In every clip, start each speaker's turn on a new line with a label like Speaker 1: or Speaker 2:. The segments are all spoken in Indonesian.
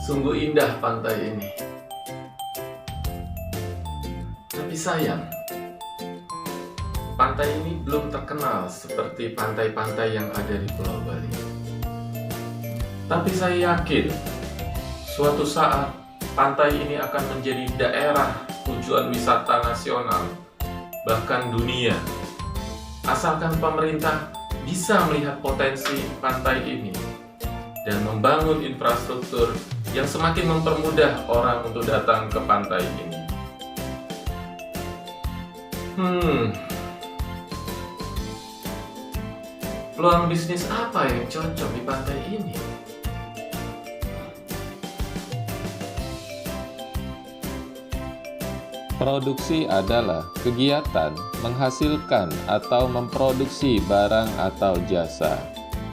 Speaker 1: Sungguh indah pantai ini. Tapi sayang, pantai ini belum terkenal seperti pantai-pantai yang ada di Pulau Bali. Tapi saya yakin, suatu saat pantai ini akan menjadi daerah tujuan wisata nasional, bahkan dunia. Asalkan pemerintah bisa melihat potensi pantai ini dan membangun infrastruktur yang semakin mempermudah orang untuk datang ke pantai ini. Peluang bisnis apa yang cocok di pantai ini?
Speaker 2: Produksi adalah kegiatan menghasilkan atau memproduksi barang atau jasa.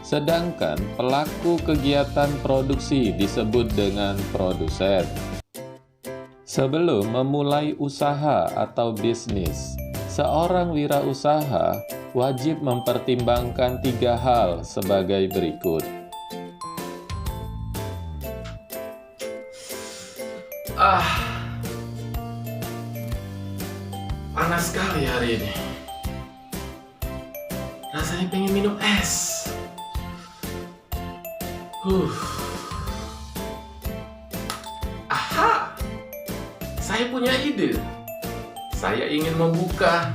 Speaker 2: Sedangkan pelaku kegiatan produksi disebut dengan produsen. Sebelum memulai usaha atau bisnis, seorang wirausaha wajib mempertimbangkan 3 hal sebagai berikut.
Speaker 1: Panas sekali hari ini. Rasanya pengen minum es. Aha, saya punya ide. Saya ingin membuka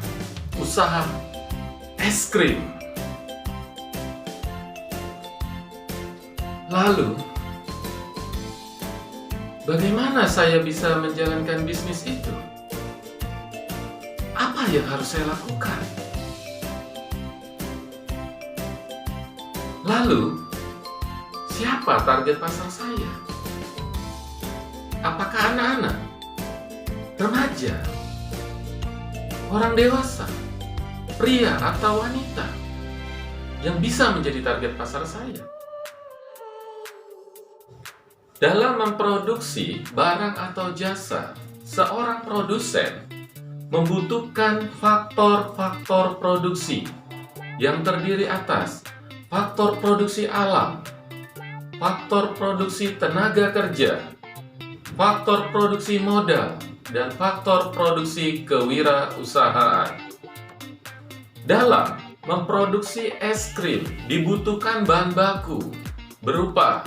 Speaker 1: usaha es krim. Lalu, bagaimana saya bisa menjalankan bisnis itu? Apa yang harus saya lakukan? Lalu, siapa target pasar saya? Apakah anak-anak, remaja, orang dewasa, pria atau wanita yang bisa menjadi target pasar saya? Dalam memproduksi barang atau jasa, seorang produsen membutuhkan faktor-faktor produksi yang terdiri atas faktor produksi alam, faktor produksi tenaga kerja, faktor produksi modal, dan faktor produksi kewirausahaan. Dalam memproduksi es krim dibutuhkan bahan baku berupa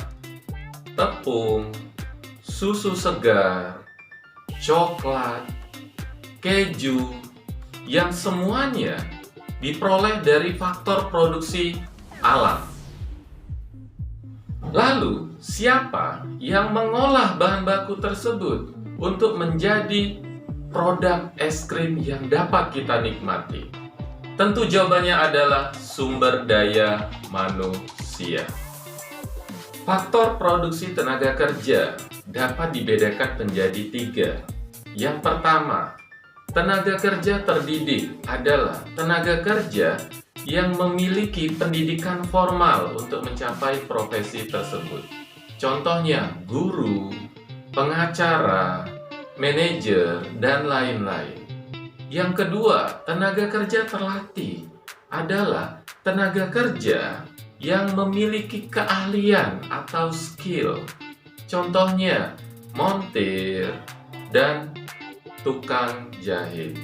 Speaker 1: tepung, susu segar, coklat, keju, yang semuanya diperoleh dari faktor produksi alam. Lalu, siapa yang mengolah bahan baku tersebut untuk menjadi produk es krim yang dapat kita nikmati? Tentu jawabannya adalah sumber daya manusia. Faktor produksi tenaga kerja dapat dibedakan menjadi 3. Yang pertama, tenaga kerja terdidik adalah tenaga kerja yang memiliki pendidikan formal untuk mencapai profesi tersebut. Contohnya guru, pengacara, manajer, dan lain-lain. Yang kedua, tenaga kerja terlatih adalah tenaga kerja yang memiliki keahlian atau skill. Contohnya montir dan tukang jahit.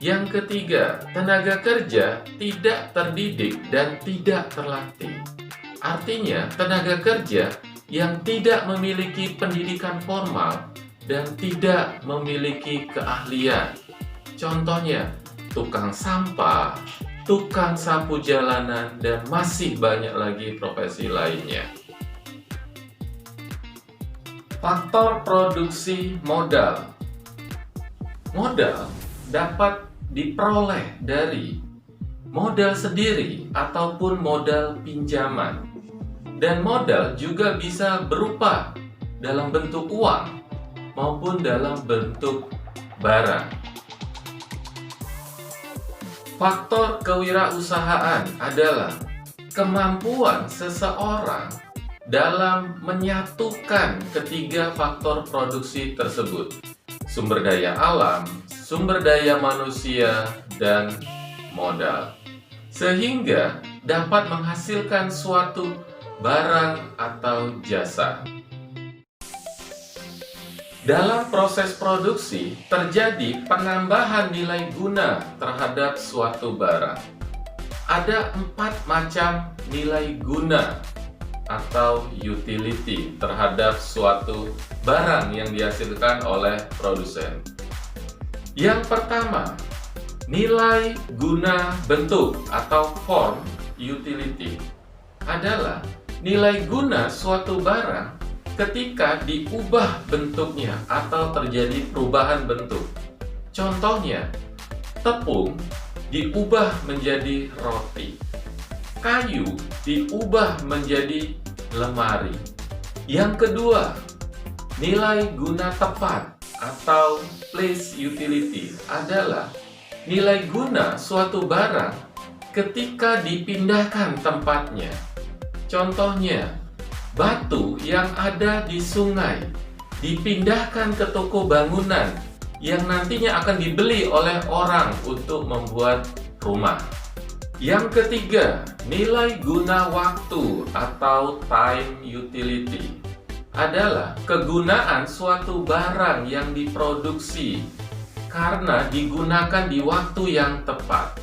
Speaker 1: Yang ketiga, tenaga kerja tidak terdidik dan tidak terlatih. Artinya, tenaga kerja yang tidak memiliki pendidikan formal dan tidak memiliki keahlian. Contohnya, tukang sampah, tukang sapu jalanan, dan masih banyak lagi profesi lainnya. Faktor produksi modal. Modal dapat diperoleh dari modal sendiri ataupun modal pinjaman. Dan modal juga bisa berupa dalam bentuk uang maupun dalam bentuk barang. Faktor kewirausahaan adalah kemampuan seseorang dalam menyatukan ketiga faktor produksi tersebut: sumber daya alam, sumber daya manusia, dan modal, sehingga dapat menghasilkan suatu barang atau jasa. Dalam proses produksi terjadi penambahan nilai guna terhadap suatu barang. Ada 4 macam nilai guna atau utility terhadap suatu barang yang dihasilkan oleh produsen. Yang pertama, nilai guna bentuk atau form utility adalah nilai guna suatu barang ketika diubah bentuknya atau terjadi perubahan bentuk. Contohnya, tepung diubah menjadi roti, kayu diubah menjadi lemari. Yang kedua, nilai guna tepat atau place utility adalah nilai guna suatu barang ketika dipindahkan tempatnya. Contohnya, batu yang ada di sungai dipindahkan ke toko bangunan yang nantinya akan dibeli oleh orang untuk membuat rumah. Yang ketiga, nilai guna waktu atau time utility adalah kegunaan suatu barang yang diproduksi karena digunakan di waktu yang tepat.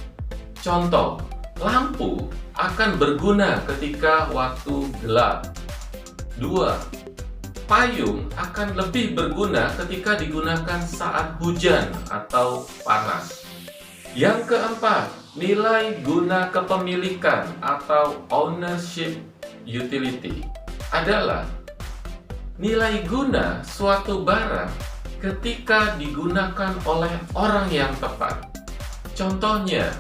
Speaker 1: Contoh, lampu akan berguna ketika waktu gelap. 2. Payung akan lebih berguna ketika digunakan saat hujan atau panas. Yang keempat, nilai guna kepemilikan atau ownership utility adalah nilai guna suatu barang ketika digunakan oleh orang yang tepat. Contohnya,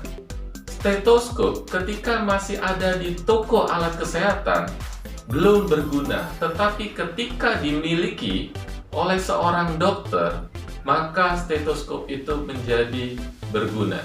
Speaker 1: stetoskop ketika masih ada di toko alat kesehatan belum berguna, tetapi ketika dimiliki oleh seorang dokter, maka stetoskop itu menjadi berguna.